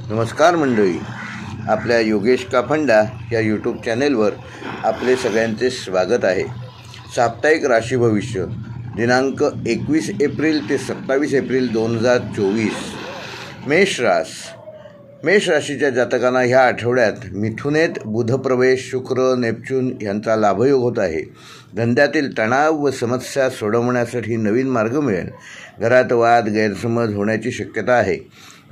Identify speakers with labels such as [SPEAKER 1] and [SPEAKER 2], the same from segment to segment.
[SPEAKER 1] नमस्कार मंडळी, आपल्या योगेश काफंडा या यूट्यूब चॅनेलवर आपले सगळ्यांचे स्वागत आहे. साप्ताहिक राशी भविष्य दिनांक 21 एप्रिल ते 27 एप्रिल 2024. मेष राशीच्या जातकांना ह्या आठवड्यात मिथुनेत बुधप्रवेश, शुक्र, नेपच्यून यांचा लाभयोग होत आहे. धंद्यातील तणाव व समस्या सोडवण्यासाठी नवीन मार्ग मिळेल. घरात वाद गैरसमज होण्याची शक्यता आहे.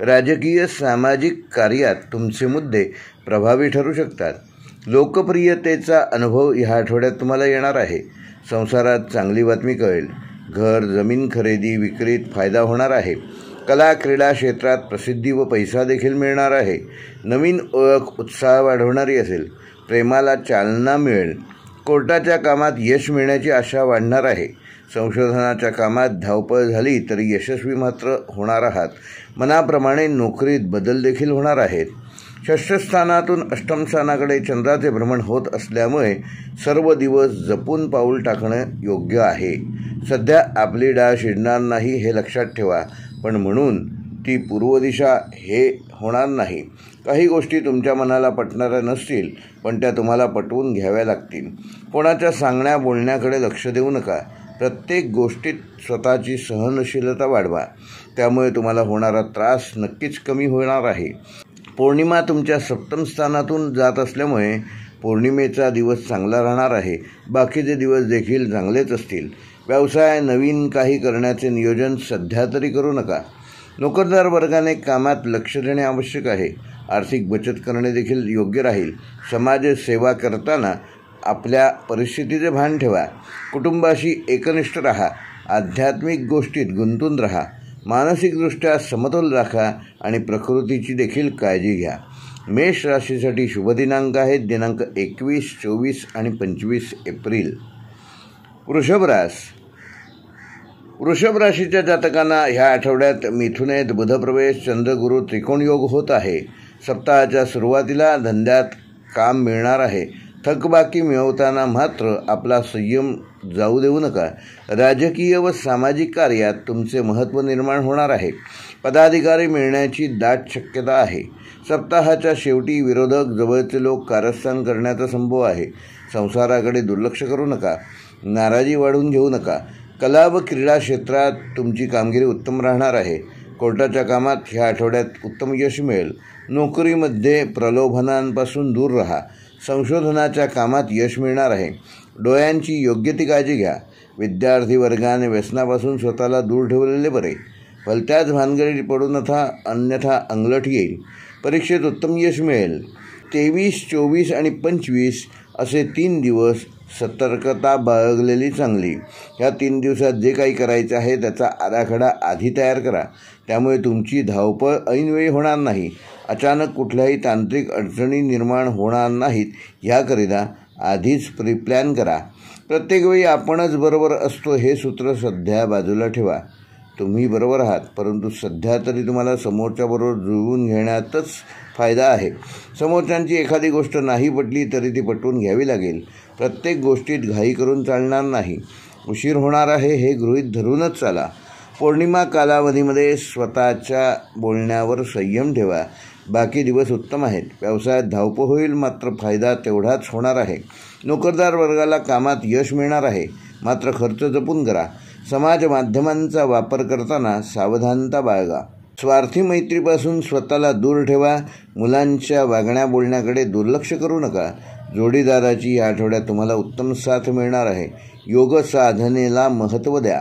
[SPEAKER 1] राजकीय सामाजिक कार्यात तुमचे मुद्दे प्रभावी ठरू शकतात. लोकप्रियतेचा अनुभव ह्या आठवड्यात तुम्हाला येणार आहे. संसारात चांगली बातमी कळेल. घर जमीन खरेदी विक्रीत फायदा होणार आहे. कला क्रीडा क्षेत्रात प्रसिद्धी व पैसा देखील मिळणार आहे. नवीन ओळख उत्साह वाढवणारी असेल. प्रेमाला चालना मिळेल. कोर्टाच्या कामात यश मिळण्याची आशा वाढणार आहे. संशोधनाच्या कामात धावपळ झाली तरी यशस्वी मात्र होणार आहात. मनाप्रमाणे नोकरीत बदल देखील होणार आहेत. षष्ठस्थानातून अष्टम स्थानाकडे चंद्राचे भ्रमण होत असल्यामुळे सर्व दिवस जपून पाऊल टाकणं योग्य आहे. सध्या आपली डाळ शिजणार नाही हे लक्षात ठेवा, पण म्हणून ती पूर्व दिशा हे होणार नाही. काही गोष्टी तुमच्या मनाला पटणाऱ्या नसतील, पण त्या तुम्हाला पटवून घ्याव्या लागतील. कोणाच्या सांगण्या बोलण्याकडे लक्ष देऊ नका. प्रत्येक गोष्टीत स्वतःची सहनशीलता वाढवा. त्यामुळे तुम्हाला होणारा त्रास नक्कीच कमी होणार आहे. पौर्णिमा तुमच्या सप्तम स्थानातून जात असल्यामुळे पौर्णिमेचा दिवस चांगला राहणार आहे. बाकीचे दिवस देखील चांगलेच असतील. व्यवसाय नवीन काही करण्याचे नियोजन सध्या तरी करू नका. नोकरदार वर्गाने कामात लक्ष देणे आवश्यक आहे. आर्थिक बचत करणे देखील योग्य राहील. समाजसेवा करताना आपल्या परिस्थितीचे भान ठेवा. कुटुंबाशी एकनिष्ठ राहा. आध्यात्मिक गोष्टीत गुंतून राहा. मानसिकदृष्ट्या समतोल राखा आणि प्रकृतीची देखील काळजी घ्या. मेष राशीसाठी शुभ दिनांक आहेत दिनांक 21, 24 आणि 25 एप्रिल. वृषभ राशीच्या जातकांना ह्या आठवड्यात मिथुनेत बुधप्रवेश, चंद्रगुरु त्रिकोण योग होत आहे. सप्ताहाच्या सुरुवातीला धंद्यात काम मिळणार आहे. थकबाकी मिळवताना मात्र आपला संयम जाऊ देऊ नका. राजकीय व सामाजिक कार्यात तुमचे महत्त्व निर्माण होणार आहे. पदाधिकारी मिळण्याची दाट शक्यता आहे. सप्ताहाच्या शेवटी विरोधक जवळचे लोक कारस्थान करण्याचा संभव आहे. संसाराकडे दुर्लक्ष करू नका. नाराजी वाढवून घेऊ नका. कला व क्रीडा क्षेत्रात तुमची कामगिरी उत्तम राहणार आहे. कोर्टाच्या कामात ह्या आठवड्यात उत्तम यश मिळेल. नोकरीमध्ये प्रलोभनांपासून दूर राहा. संशोधनाच्या कामात यश मिळणार आहे. डोळ्यांची योग्य ती काळजी घ्या. विद्यार्थी वर्गाने व्यसनापासून स्वतःला दूर ठेवलेले बरे. भलत्याच भानगडीत पडू नका, अन्यथा अंगलट येईल. परीक्षेत उत्तम यश मिळेल. 23, 24 आणि 25 असे 3 दिवस सतर्कता बाळगलेली चांगली. ह्या 3 दिवसात जे काही करायचे आहे त्याचा आराखडा आधी तयार करा. त्यामुळे तुमची धावपळ ऐनवेळी होणार नाही. अचानक कुठल्याही तांत्रिक अडचणी निर्माण होणार नाहीत ह्याकरिता आधीच प्रीप्लॅन करा. प्रत्येक वेळी आपणच बरोबर असतो हे सूत्र सध्या बाजूला ठेवा. तुम्ही बरोबर आहात, परंतु सध्या तरी तुम्हाला समोरच्याबरोबर जुळवून घेण्यातच फायदा आहे. समोरच्यांची एखादी गोष्ट नाही पटली तरी ती पटवून घ्यावी लागेल. प्रत्येक गोष्टीत घाई करून चालणार नाही. उशीर होणार आहे हे गृहीत धरूनच चाला. पौर्णिमा कालावधीमध्ये स्वतःच्या बोलण्यावर संयम ठेवा. बाकी दिवस उत्तम आहेत. व्यवसायात धावपळ होईल, मात्र फायदा तेवढाच होणार आहे. नोकरदार वर्गाला कामात यश मिळणार आहे, मात्र खर्च जपून करा. समाज माध्यमांचा वापर करताना सावधानता बाळगा. स्वार्थी मैत्रीपासून स्वतःला दूर ठेवा. मुलांच्या वागण्या बोलण्याकडे दुर्लक्ष करू नका. जोडीदाराची या आठवड्यात तुम्हाला उत्तम साथ मिळणार आहे. योग साधनेला महत्त्व द्या.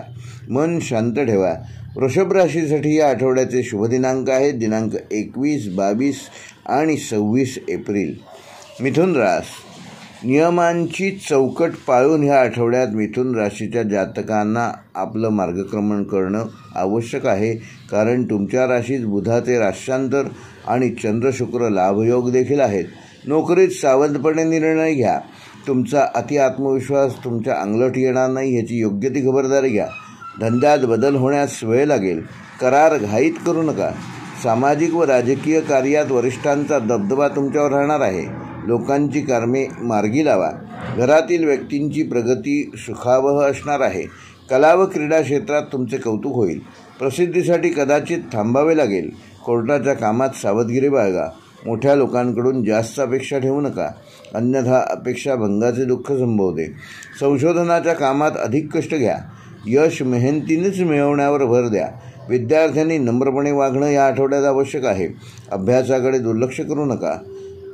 [SPEAKER 1] मन शांत ठेवा. वृषभ राशीसाठी या आठवड्याचे शुभ दिनांक आहेत दिनांक 21, 22 आणि 26 एप्रिल. मिथुन रास नियमांची चौकट पाळून ह्या आठवड्यात मिथुन राशीच्या जातकांना आपलं मार्गक्रमण करणं आवश्यक आहे. कारण तुमच्या राशीत बुधाचे राश्यांतर आणि चंद्र शुक्र लाभयोग देखील आहेत. नोकरीत सावधपणे निर्णय घ्या. तुमचा अति आत्मविश्वास तुमच्या अंगलट येणार नाही ह्याची योग्य ती खबरदारी घ्या. धंद्यात बदल होण्यास वेळ लागेल. करार घाईत करू नका. सामाजिक व राजकीय कार्यात वरिष्ठांचा दबदबा तुमच्यावर राहणार आहे. लोकांची कामे मार्गी लावा. घरातील व्यक्तींची प्रगती सुखावह असणार आहे. कला व क्रीडा क्षेत्रात तुमचे कौतुक होईल. प्रसिद्धीसाठी कदाचित थांबावे लागेल. कोर्टाच्या कामात सावधगिरी बाळगा. मोठ्या लोकांकडून जास्त अपेक्षा ठेवू नका, अन्यथा अपेक्षा भंगाचे दुःख संभवते. संशोधनाच्या कामात अधिक कष्ट घ्या. यश मेहनतीनेच मिळवण्यावर भर द्या. विद्यार्थ्यांनी नम्रपणे वागणं या आठवड्यात आवश्यक आहे. अभ्यासाकडे दुर्लक्ष करू नका.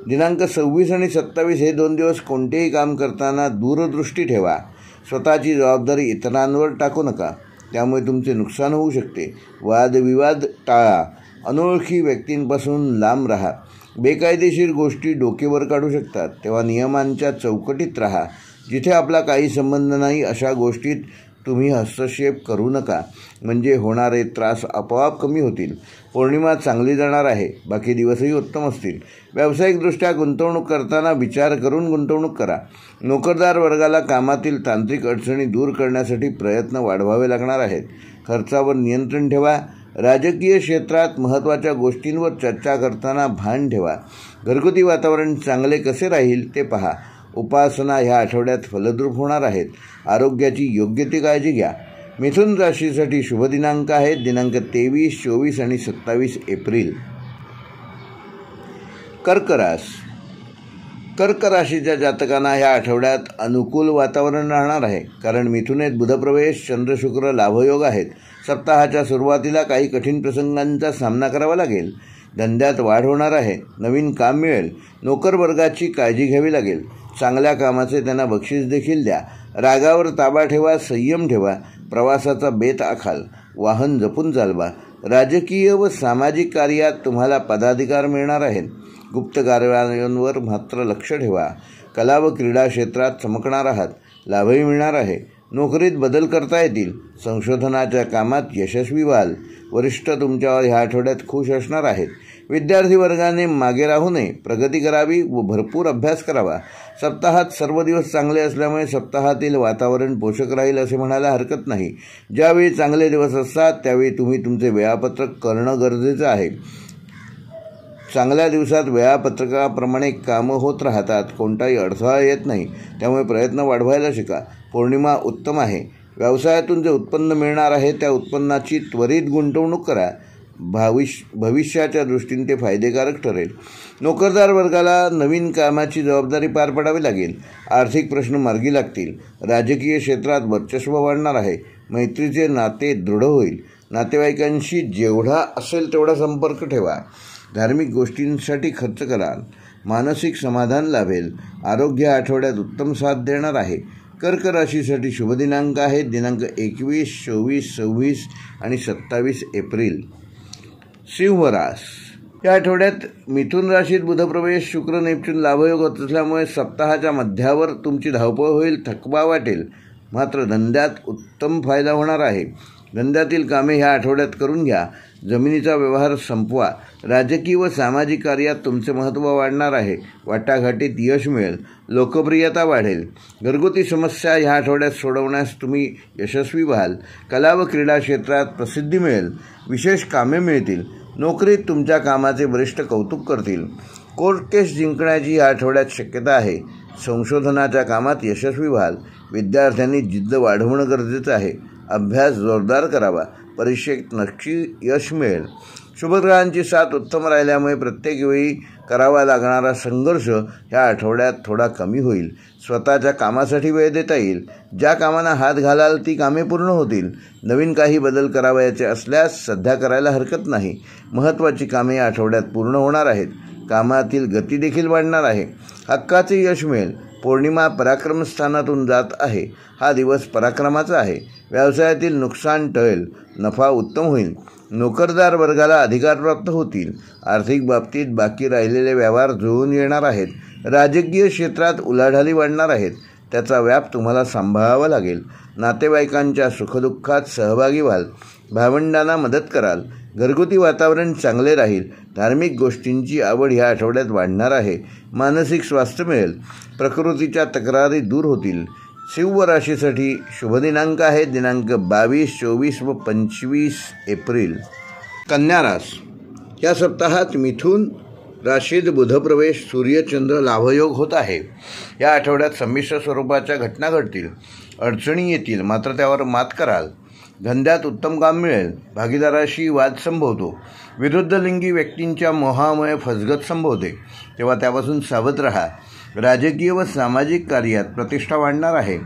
[SPEAKER 1] दिनांक 26 आणि 27 हे 2 दिवस कोणतेही काम करताना दूरदृष्टी ठेवा. स्वतःची जबाबदारी इतरांवर टाकू नका, त्यामुळे तुमचे नुकसान होऊ शकते. वादविवाद टाळा. अनोळखी व्यक्तींपासून लांब राहा. बेकायदेशीर गोष्टी डोकेवर काढू शकतात, तेव्हा नियमांच्या चौकटीत राहा. जिथे आपला काही संबंध नाही अशा गोष्टीत तुम्ही हस्तक्षेप करू नका, म्हणजे होणारे त्रास आपोआप कमी होतील. पौर्णिमा चांगली जाणार आहे, बाकी दिवसही उत्तम असतील. व्यावसायिकदृष्ट्या गुंतवणूक करताना विचार करून गुंतवणूक करा. नोकरदार वर्गाला कामातील तांत्रिक अडचणी दूर करण्यासाठी प्रयत्न वाढवावे लागणार आहेत. खर्चावर नियंत्रण ठेवा. राजकीय क्षेत्रात महत्त्वाच्या गोष्टींवर चर्चा करताना भान ठेवा. घरगुती वातावरण चांगले कसे राहील ते पहा. उपासना ह्या आठवड्यात फलद्रूप होणार आहेत. आरोग्याची योग्य ती काळजी घ्या. मिथुन राशीसाठी शुभ दिनांक आहेत दिनांक 23, 24 आणि 27 एप्रिल. कर्क राशीच्या जातकांना ह्या आठवड्यात अनुकूल वातावरण राहणार आहे, कारण मिथुनेत बुधप्रवेश, चंद्र शुक्र लाभयोग आहेत. सप्ताहाच्या सुरुवातीला काही कठीण प्रसंगांचा सामना करावा लागेल. धंद्यात वाढ होणार आहे. नवीन काम मिळेल. नोकर वर्गाची काळजी घ्यावी लागेल. चांगल्या कामाचे त्यांना बक्षीस देखील द्या. रागावर ताबा ठेवा. संयम ठेवा. प्रवासाचा बेत आखाल. वाहन जपून चालवा. राजकीय व सामाजिक कार्यात तुम्हाला पदाधिकार मिळणार आहेत. गुप्त कारवायांवर मात्र लक्ष ठेवा. कला व क्रीडा क्षेत्रात चमकणार आहात. लाभही मिळणार आहे. नोकरीत बदल करता येतील. संशोधनाच्या कामात यशस्वी व्हाल. वरिष्ठ तुमच्यावर ह्या आठवड्यात खुश असणार आहेत. विद्यार्थी वर्गाने मागे राहू नये. प्रगती करावी व भरपूर अभ्यास करावा. सप्ताहात सर्व दिवस चांगले असल्यामुळे सप्ताहातील वातावरण पोषक राहील असे म्हणायला हरकत नाही. ज्यावेळी चांगले दिवस असतात त्यावेळी तुम्ही तुमचे वेळापत्रक करणं गरजेचं आहे. चांगल्या दिवसात वेळापत्रकाप्रमाणे कामं होत राहतात. कोणताही अडथळा येत नाही, त्यामुळे प्रयत्न वाढवायला शिका. पौर्णिमा उत्तम आहे. व्यवसायातून जे उत्पन्न मिळणार आहे त्या उत्पन्नाची त्वरित गुंतवणूक करा. भविष्याच्या दृष्टीने ते फायदेकारक ठरेल. नोकरदार वर्गाला नवीन कामाची जबाबदारी पार पाडावी लागेल. आर्थिक प्रश्न मार्गी लागतील. राजकीय क्षेत्रात वर्चस्व वाढणार आहे. मैत्रीचे नाते दृढ होईल. नातेवाईकांशी जेवढा असेल तेवढा संपर्क ठेवा. धार्मिक गोष्टींसाठी खर्च कराल. मानसिक समाधान लाभेल. आरोग्य आठवड्यात उत्तम साथ देणार आहे. कर्क राशीसाठी शुभ दिनांक आहेत दिनांक 21, 24, 26 आणि 27 एप्रिल. सिंह रास या आठवड्यात मिथुन राशीत बुधप्रवेश, शुक्र नेपच्यून लाभयोग होत असल्यामुळे सप्ताहाच्या मध्यावर तुमची धावपळ होईल. थकवा वाटेल. मात्र धंद्यात उत्तम फायदा होणार आहे. धंद्यातील कामे ह्या आठवड्यात करून घ्या. जमिनीचा व्यवहार संपवा. राजकीय व सामाजिक कार्यात तुमचे महत्त्व वाढणार आहे. वाटाघाटीत यश मिळेल. लोकप्रियता वाढेल. घरगुती समस्या ह्या आठवड्यात सोडवण्यास तुम्ही यशस्वी व्हाल. कला व क्रीडा क्षेत्रात प्रसिद्धी मिळेल. विशेष कामे मिळतील. नोकरीत तुमच्या कामाचे वरिष्ठ कौतुक करतील. कोर्ट केस जिंकण्याची या आठवड्यात शक्यता आहे. संशोधनाच्या कामात यशस्वी व्हाल. विद्यार्थ्यांनी जिद्द वाढवणं गरजेचं आहे. अभ्यास जोरदार करावा. परीक्षेत नक्की यश मिळेल. शुभग्रहांची साथ उत्तम राहिल्यामुळे प्रत्येक वेळी करावा लागणारा संघर्ष ह्या आठवड्यात थोडा कमी होईल. स्वतःच्या कामासाठी वेळ देता येईल. ज्या कामांना हात घालाल ती कामे पूर्ण होतील. नवीन काही बदल करावयाचे असल्यास सध्या करायला हरकत नाही. महत्त्वाची कामे या आठवड्यात पूर्ण होणार आहेत. कामातील गती देखील वाढणार आहे. हक्काचे यश मिळेल. पौर्णिमा पराक्रमस्थानातून जात आहे. हा दिवस पराक्रमाचा आहे. व्यवसायातील नुकसान टळेल. नफा उत्तम होईल. नोकरदार वर्गाला अधिकार प्राप्त होतील. आर्थिक बाबतीत बाकी राहिलेले व्यवहार जुळून येणार आहेत. राजकीय क्षेत्रात उलाढाली वाढणार आहेत. त्याचा व्याप तुम्हाला सांभाळावा लागेल. नातेवाईकांच्या सुखदुःखात सहभागी व्हाल. भावंडांना मदत कराल. घरगुती वातावरण चांगले राहील. धार्मिक गोष्टींची आवड ह्या आठवड्यात वाढणार आहे. मानसिक स्वास्थ्य मिळेल. प्रकृतीच्या तक्रारी दूर होतील. सिंह राशीसाठी शुभ दिनांक आहे दिनांक 22, 24 व 25 एप्रिल. कन्या रास या सप्ताहात मिथुन राशीत बुधप्रवेश, सूर्यचंद्र लाभयोग होत आहे. या आठवड्यात संमिश्र स्वरूपाच्या घटना घडतील. अडचणी येतील, मात्र त्यावर मात कराल. धंद्यात उत्तम काम मिळेल. भागीदाराशी वाद संभवतो. विरुद्ध लिंगी व्यक्तींच्या मोहामुळे फसगत संभवते, तेव्हा त्यापासून सावध राहा. राजकीय व सामाजिक कार्यात प्रतिष्ठा वाढणार आहे.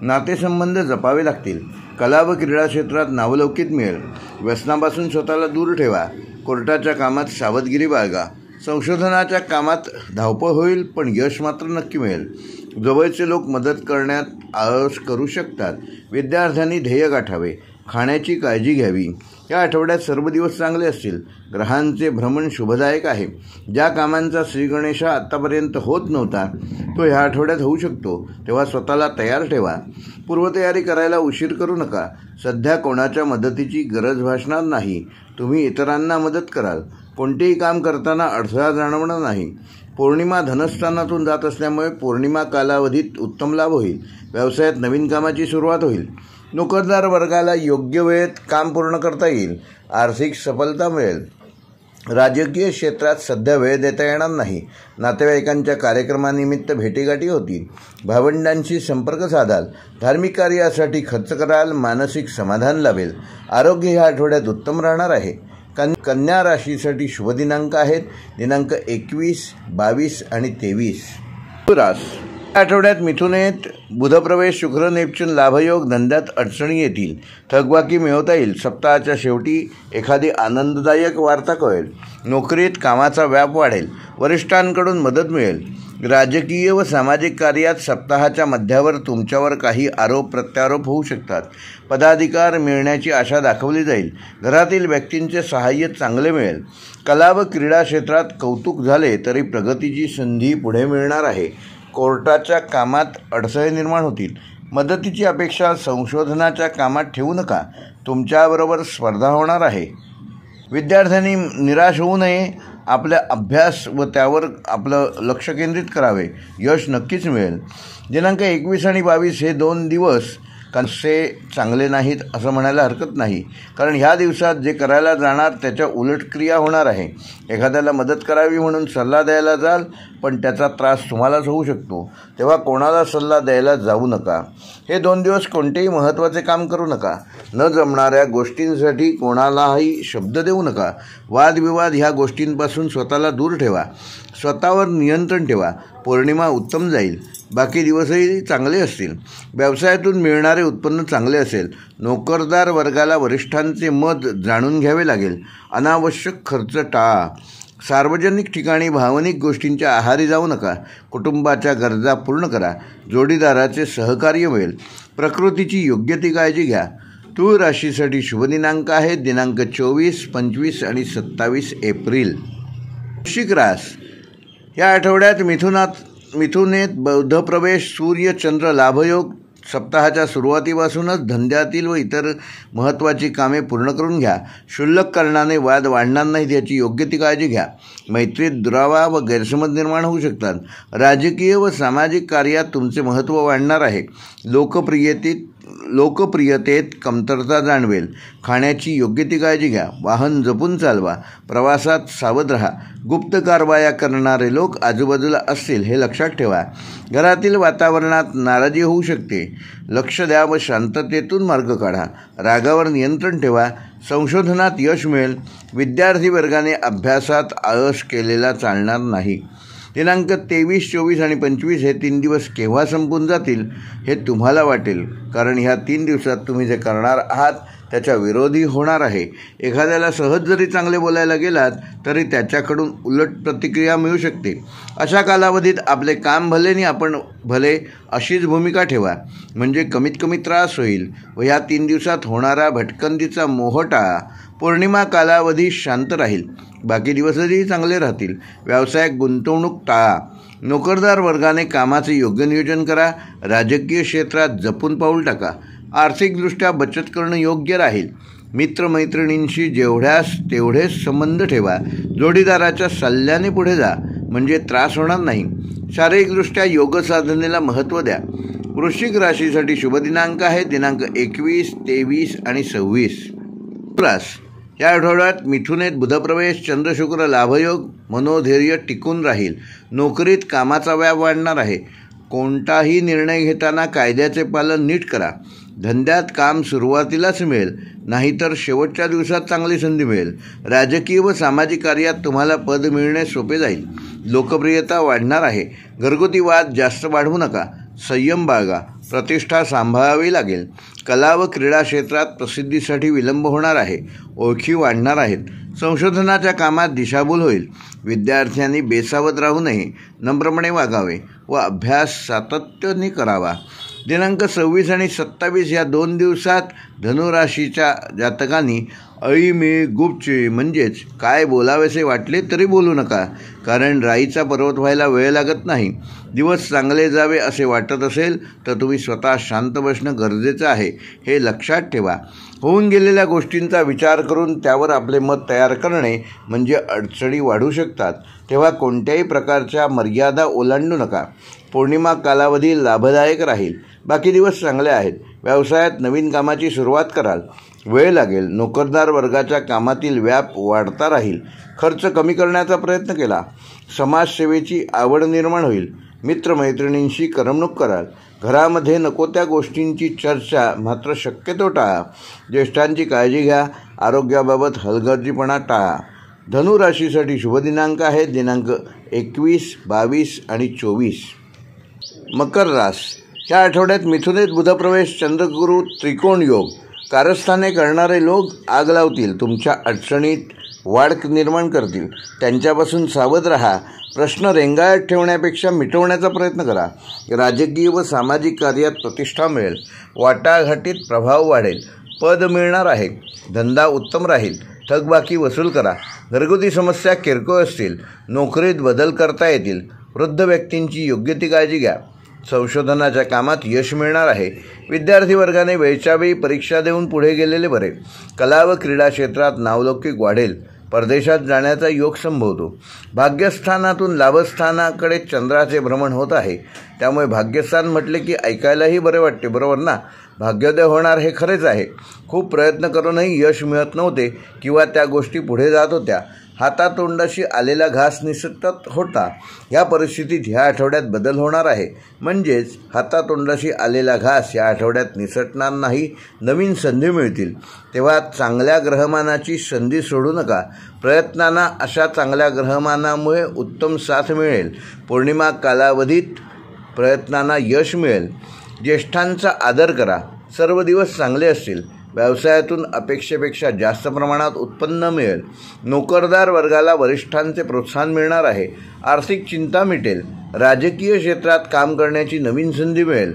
[SPEAKER 1] नातेसंबंध जपावे लागतील. कला व क्रीडा क्षेत्रात नावलौकिक मिळेल. व्यसनापासून स्वतःला दूर ठेवा. कोर्टाच्या कामात सावधगिरी बाळगा. संशोधनाच्या कामात धावपळ होईल, पण यश मात्र नक्की मिळेल. जवळचे लोक मदत करण्यात आळस करू शकतात. विद्यार्थ्यांनी ध्येय गाठावे. खाण्याची काळजी घ्यावी. या आठवड्यात सर्व दिवस चांगले असतील. ग्रहांचे भ्रमण शुभदायक आहे. ज्या कामांचा श्रीगणेश आत्तापर्यंत होत नव्हता तो ह्या आठवड्यात होऊ शकतो, तेव्हा स्वतःला तयार ठेवा. पूर्वतयारी करायला उशीर करू नका. सध्या कोणाच्या मदतीची गरज भासणार नाही. तुम्ही इतरांना मदत कराल. कोणतेही काम करताना अडथळा जाणवणार नाही. पौर्णिमा धनस्थानातून जात असल्यामुळे पौर्णिमा कालावधीत उत्तम लाभ होईल. व्यवसायात नवीन कामाची सुरुवात होईल. नोकरदार वर्गाला योग्य वेळेत काम पूर्ण करता येईल. आर्थिक सफलता मिळेल. राजकीय क्षेत्रात सध्या वेळ देता येणार नाही. नातेवाईकांच्या कार्यक्रमानिमित्त भेटीगाठी होतील. भावंडांशी संपर्क साधाल. धार्मिक कार्यासाठी खर्च कराल. मानसिक समाधान लाभेल. आरोग्य ह्या आठवड्यात उत्तम राहणार आहे. कन्या राशीसाठी शुभ दिनांक आहेत दिनांक 21, 22 आणि 23. रास आठवड्यात मिथुनेत बुधप्रवेश, शुक्र नेपच्यून लाभयोग. धंद्यात अडचणी येतील. थकबाकी मिळवता येईल. सप्ताहाच्या शेवटी एखादी आनंददायक वार्ता कळेल. नोकरीत कामाचा व्याप वाढेल. वरिष्ठांकडून मदत मिळेल. राजकीय व सामाजिक कार्यात सप्ताहाच्या मध्यावर तुमच्यावर काही आरोप प्रत्यारोप होऊ शकतात. पदाधिकार मिळण्याची आशा दाखवली जाईल. घरातील व्यक्तींचे सहाय्य चांगले मिळेल. कला व क्रीडा क्षेत्रात कौतुक झाले तरी प्रगतीची संधी पुढे मिळणार आहे. कोर्टाच्या कामात अडथळे निर्माण होतील. मदतीची अपेक्षा संशोधनाच्या कामात ठेवू नका. तुमच्याबरोबर स्पर्धा होणार आहे. विद्यार्थ्यांनी निराश होऊ नये. आपला अभ्यास व त्यावर आपलं लक्ष केंद्रित करावे. यश नक्कीच मिळेल. दिनांक 21 आणि 22 हे 2 दिवस कसे चांगले नाहीत असं म्हणायला हरकत नाही, कारण ह्या दिवसात जे करायला जाणार त्याच्या उलट क्रिया होणार आहे. एखाद्याला मदत करावी म्हणून सल्ला द्यायला जाल, पण त्याचा त्रास तुम्हालाच होऊ शकतो. तेव्हा कोणाला सल्ला द्यायला जाऊ नका. हे 2 दिवस कोणतेही महत्त्वाचे काम करू नका. न जमणाऱ्या गोष्टींसाठी कोणालाही शब्द देऊ नका. वादविवाद ह्या गोष्टींपासून स्वतःला दूर ठेवा. स्वतःवर नियंत्रण ठेवा. पौर्णिमा उत्तम जाईल. बाकी दिवसही चांगले असतील. व्यवसायातून मिळणारे उत्पन्न चांगले असेल. नोकरदार वर्गाला वरिष्ठांचे मत जाणून घ्यावे लागेल. अनावश्यक खर्च टाळा. सार्वजनिक ठिकाणी भावनिक गोष्टींच्या आहारी जाऊ नका. कुटुंबाच्या गरजा पूर्ण करा. जोडीदाराचे सहकार्य मिळेल. प्रकृतीची योग्य ती काळजी घ्या. तूळ राशीसाठी शुभ दिनांक आहेत दिनांक 24, 25 आणि 27 एप्रिल. वृश्चिक रास या आठवड्यात मिथुनेत बौद्ध प्रवेश, सूर्य चंद्र लाभयोग. सप्ताहाच्या सुरुवातीपासूनच धंद्यातील व इतर महत्त्वाची कामे पूर्ण करून घ्या. क्षुल्लक कारणाने वाद वाढणार नाहीत याची योग्य ती काळजी घ्या. मैत्रीत दुरावा व गैरसमज निर्माण होऊ शकतात. राजकीय व सामाजिक कार्यात तुमचे महत्त्व वाढणार आहे. लोकप्रियतेत कमतरता जाणवेल. खाण्याची योग्य ती काळजी घ्या. वाहन जपून चालवा. प्रवासात सावध राहा. गुप्त कारवाया करणारे लोक आजूबाजूला असतील हे लक्षात ठेवा. घरातील वातावरणात नाराजी होऊ शकते. लक्ष द्या व शांततेतून मार्ग काढा. रागावर नियंत्रण ठेवा. संशोधनात यश मिळेल. विद्यार्थी वर्गाने अभ्यासात आळस केलेला चालणार नाही. दिनांक 23, 24 आणि 25 हे 3 दिवस केव्हा संपून जातील हे तुम्हाला वाटेल, कारण ह्या 3 दिवसात तुम्ही जे करणार आहात त्याच्या विरोधी होणार आहे. एखाद्याला सहज जरी चांगले बोलायला गेलात तरी त्याच्याकडून उलट प्रतिक्रिया मिळू शकते. अशा कालावधीत आपले काम भले आणि आपण भले अशीच भूमिका ठेवा, म्हणजे कमीत कमी त्रास होईल. व ह्या 3 दिवसात होणारा भटकंतीचा मोह टाळा. पौर्णिमा कालावधी शांत राहील. बाकी दिवसही चांगले राहतील. व्यावसायिक गुंतवणूक टाळा. नोकरदार वर्गाने कामाचे योग्य नियोजन करा. राजकीय क्षेत्रात जपून पाऊल टाका. आर्थिकदृष्ट्या बचत करणं योग्य राहील. मित्रमैत्रिणींशी जेवढ्यास तेवढेच संबंध ठेवा. जोडीदाराच्या सल्ल्याने पुढे जा, म्हणजे त्रास होणार नाही. शारीरिकदृष्ट्या योग साधनेला महत्त्व द्या. वृश्चिक राशीसाठी शुभ दिनांक आहे दिनांक 21, 23 आणि 26. रास या आठवड्यात मिथुनेत बुधप्रवेश, चंद्र शुक्र लाभयोग. मनोधैर्य टिकून राहील. नोकरीत कामाचा व्याप वाढणार आहे. कोणताही निर्णय घेताना कायद्याचे पालन नीट करा. धंद्यात काम सुरुवातीलाच मिळेल, नाहीतर शेवटच्या दिवसात चांगली संधी मिळेल. राजकीय व सामाजिक कार्यात तुम्हाला पद मिळणे सोपे जाईल. लोकप्रियता वाढणार आहे. घरगुती वाद जास्त वाढवू नका. संयम बाळगा. प्रतिष्ठा सांभाळावी लागेल. कला व क्रीडा क्षेत्रात प्रसिद्धीसाठी विलंब होणार आहे. ओळखी वाढणार आहेत. संशोधनाच्या कामात दिशाभूल होईल. विद्यार्थ्यांनी बेसावध राहू नये. नम्रपणे वागावे व अभ्यास सातत्याने करावा. दिनांक 26 आणि 27 या 2 दिवसात धनुराशीच्या जातकांनी अळीमिळी गुपची म्हणजेच काय बोलावेसे वाटले तरी बोलू नका, कारण राईचा पर्वत व्हायला वेळ लागत नाही. दिवस चांगले जावे असे वाटत असेल तर तुम्ही स्वतः शांत बसणं गरजेचं आहे, हे लक्षात ठेवा. होऊन गेलेल्या गोष्टींचा विचार करून त्यावर आपले मत तयार करणे म्हणजे अडचणी वाढू शकतात. तेव्हा कोणत्याही प्रकारच्या मर्यादा ओलांडू नका. पौर्णिमा कालावधी लाभदायक राहील. बाकी दिवस चांगले आहेत. व्यवसायात नवीन कामाची सुरुवात कराल. वेळ लागेल. नोकरदार वर्गाच्या कामातील व्याप वाढता राहील. खर्च कमी करण्याचा प्रयत्न केला. समाजसेवेची आवड निर्माण होईल. मित्रमैत्रिणींशी करमणूक कराल. घरामध्ये नको त्या गोष्टींची चर्चा मात्र शक्यतो टाळा. ज्येष्ठांची काळजी घ्या. आरोग्याबाबत हलगर्जीपणा टाळा. धनुराशीसाठी शुभ दिनांक आहेत दिनांक 21, 22 आणि 24. मकर रास. या आठवड्यात मिथुनेत बुधप्रवेश, चंद्रगुरु त्रिकोण योग. कारस्थाने करणारे लोक आग लावतील. तुमच्या अडचणीत वाढ निर्माण करतील. त्यांच्यापासून सावध राहा. प्रश्न रेंगाळत ठेवण्यापेक्षा मिटवण्याचा प्रयत्न करा. राजकीय व सामाजिक कार्यात प्रतिष्ठा मिळेल. वाटाघाटीत प्रभाव वाढेल. पद मिळणार आहे. धंदा उत्तम राहील. थकबाकी वसूल करा. घरगुती समस्या किरकोळ असतील. नोकरीत बदल करता येतील. वृद्ध व्यक्तींची योग्य ती काळजी घ्या. संशोधनाच्या कामात यश मिळणार आहे. विद्यार्थी वर्गाने वेळच्या वेळी परीक्षा देऊन पुढे गेलेले बरे. कला व क्रीडा क्षेत्रात नावलौकिक वाढेल. परदेशात जाण्याचा योग संभवतो. भाग्यस्थानातून लाभस्थानाकडे चंद्राचे भ्रमण होत आहे. त्यामुळे भाग्यस्थान म्हटले की ऐकायलाही बरे वाटते, बरोबर ना? भाग्योदय होणार हे खरेच आहे. खूप प्रयत्न करूनही यश मिळत नव्हते किंवा त्या गोष्टी पुढे जात होत्या. हातातोंडाशी आलेला घास निसटत होता. या परिस्थितीत ह्या आठवड्यात बदल होणार आहे. म्हणजेच हातातोंडाशी आलेला घास या आठवड्यात निसटणार नाही. नवीन संधी मिळतील. तेव्हा चांगल्या ग्रहमानाची संधी सोडू नका. प्रयत्नांना अशा चांगल्या ग्रहमानामुळे उत्तम साथ मिळेल. पौर्णिमा कालावधीत प्रयत्नांना यश मिळेल. ज्येष्ठांचा आदर करा. सर्व दिवस चांगले असतील. व्यवसायातून अपेक्षेपेक्षा जास्त प्रमाणात उत्पन्न मिळेल. नोकरदार वर्गाला वरिष्ठांचे प्रोत्साहन मिळणार आहे. आर्थिक चिंता मिटेल. राजकीय क्षेत्रात काम करण्याची नवीन संधी मिळेल.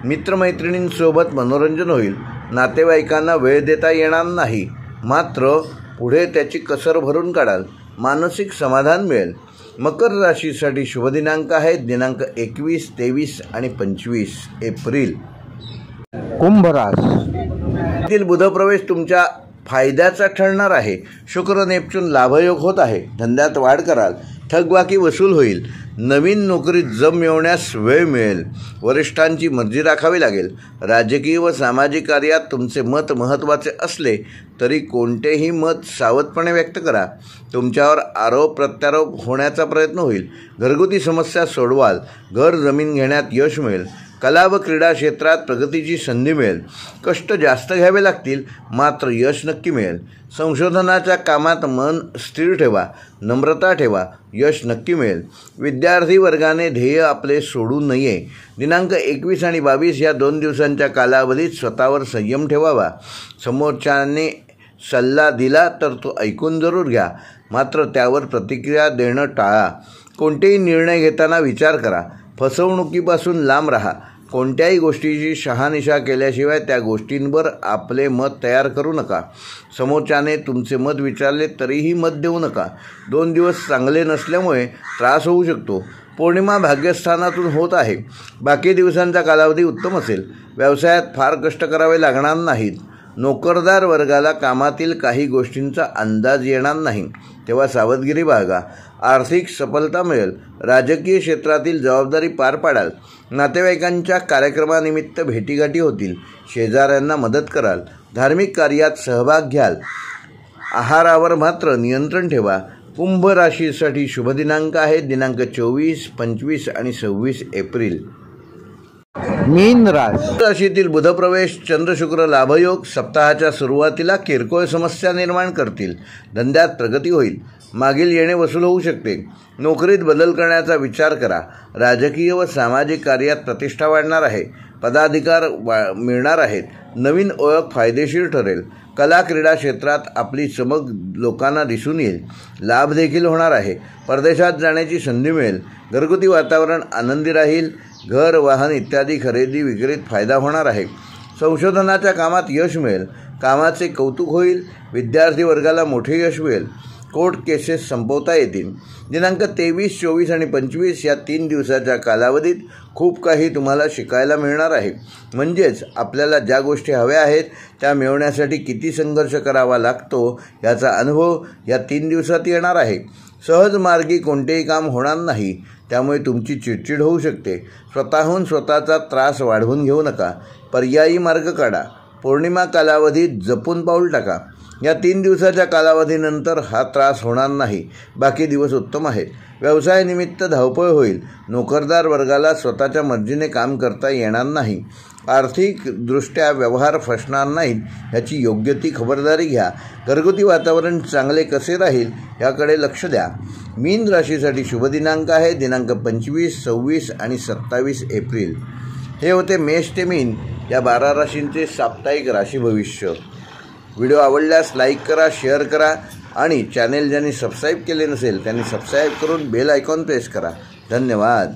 [SPEAKER 1] मित्रमैत्रिणींसोबत मनोरंजन होईल. नातेवाईकांना वेळ देता येणार नाही, मात्र पुढे त्याची कसर भरून काढाल. मानसिक समाधान मिळेल. मकर राशीसाठी शुभ दिनांक आहेत दिनांक 21, 23 आणि 25 एप्रिल.
[SPEAKER 2] कुंभ रास.
[SPEAKER 1] बुधप्रवेश तुमच्या फायद्याचा ठरणार आहे. शुक्र नेपच्यून लाभयोग होत आहे. धंद्यात वाढ कराल. थकबाकी वसूल होईल. नवीन नोकरीत जम मिळवण्यास वेळ मिळेल. वरिष्ठांची मर्जी राखावी लागेल. राजकीय व सामाजिक कार्यात तुमचे मत महत्त्वाचे असले तरी कोणतेही मत सावधपणे व्यक्त करा. तुमच्यावर आरोप प्रत्यारोप होण्याचा प्रयत्न होईल. घरगुती समस्या सोडवाल. घर जमीन घेण्यात यश मिळेल. कला व क्रीडा क्षेत्रात प्रगतीची संधी मिळेल. कष्ट जास्त घ्यावे लागतील, मात्र यश नक्की मिळेल. संशोधनाच्या कामात मन स्थिर ठेवा. नम्रता ठेवा. यश नक्की मिळेल. विद्यार्थी वर्गाने ध्येय आपले सोडू नये. दिनांक 21 आणि 22 या 2 दिवसांच्या कालावधीत स्वतःवर संयम ठेवावा. समोरच्याने सल्ला दिला तर तो ऐकून जरूर घ्या, मात्र त्यावर प्रतिक्रिया देणं टाळा. कोणतेही निर्णय घेताना विचार करा. फसवणुकीपासून लांब राहा. कोणत्याही गोष्टीची शहानिशा केल्याशिवाय त्या गोष्टींवर आपले मत तयार करू नका. समोरच्याने तुमचे मत विचारले तरीही मत देऊ नका. 2 दिवस चांगले नसल्यामुळे त्रास होऊ शकतो. पौर्णिमा भाग्यस्थानातून होत आहे. बाकी दिवसांचा कालावधी उत्तम असेल. व्यवसायात फार कष्ट करावे लागणार नाहीत. नोकरदार वर्गाला कामातील काही गोष्टींचा अंदाज येणार नाही, तेव्हा सावधगिरी बाळगा. आर्थिक सफलता मिळेल. राजकीय क्षेत्रातील जबाबदारी पार पाडाल. नातेवाईकांच्या कार्यक्रमानिमित्त भेटीगाठी होतील. शेजाऱ्यांना मदत कराल. धार्मिक कार्यात सहभाग घ्याल. आहारावर मात्र नियंत्रण ठेवा. कुंभ राशीसाठी शुभ दिनांक आहेत दिनांक 24, 25 आणि 26 एप्रिल.
[SPEAKER 2] मीन रास
[SPEAKER 1] राशीतील बुधप्रवेश चंद्र शुक्र लाभयोग सप्ताहाच्या सुरुवातीला किरकोळ समस्या निर्माण करतील. धंद्यात प्रगती होईल. मागील येणे वसूल होऊ शकते. नोकरीत बदल करण्याचा विचार करा. राजकीय व सामाजिक कार्यात प्रतिष्ठा वाढणार आहे. पदाधिकार मिळणार आहेत. नवीन ओळख फायदेशीर ठरेल. कला क्रीडा क्षेत्रात आपली चमक लोकांना दिसून येईल. लाभ देखील होणार आहे. परदेशात जाण्याची संधी मिळेल. घरगुती वातावरण आनंदी राहील. घर वाहन इत्यादी खरेदी विक्रीत फायदा होणार आहे. संशोधनाच्या कामात यश मिळेल. कामाचे कौतुक होईल. विद्यार्थी वर्गाला मोठे यश मिळेल. कोर्ट केसेस संपवता येतील. दिनांक 23, 24 आणि 25 या 3 दिवसाच्या कालावधीत खूप काही तुम्हाला शिकायला मिळणार आहे. म्हणजेच आपल्याला ज्या गोष्टी हव्या आहेत त्या मिळवण्यासाठी किती संघर्ष करावा लागतो याचा अनुभव या 3 दिवसात येणार आहे. सहज मार्गी कोणतेही काम होणार नाही. त्यामुळे तुमची चिडचिड होऊ शकते. स्वतःहून स्वतःचा त्रास वाढवून घेऊ नका. पर्यायी मार्ग काढा. पौर्णिमा कालावधीत जपून पाऊल टाका. या 3 दिवसाच्या कालावधीनंतर हा त्रास होणार नाही. बाकी दिवस उत्तम आहेत. व्यवसायानिमित्त धावपळ होईल. नोकरदार वर्गाला स्वतःच्या मर्जीने काम करता येणार नाही. आर्थिकदृष्ट्या व्यवहार फसणार नाहीत याची योग्य ती खबरदारी घ्या. घरगुती वातावरण चांगले कसे राहील याकडे लक्ष द्या. मीन राशीसाठी शुभ दिनांक आहे दिनांक 25, 26 आणि 27 एप्रिल. हे होते मेष ते मीन या 12 राशींचे साप्ताहिक राशी भविष्य. व्हिडिओ आवडल्यास लाईक करा, शेअर करा आणि चॅनेल ज्यांनी सबस्क्राईब केले नसेल त्यांनी सबस्क्राईब करून बेल आयकॉन प्रेस करा. धन्यवाद.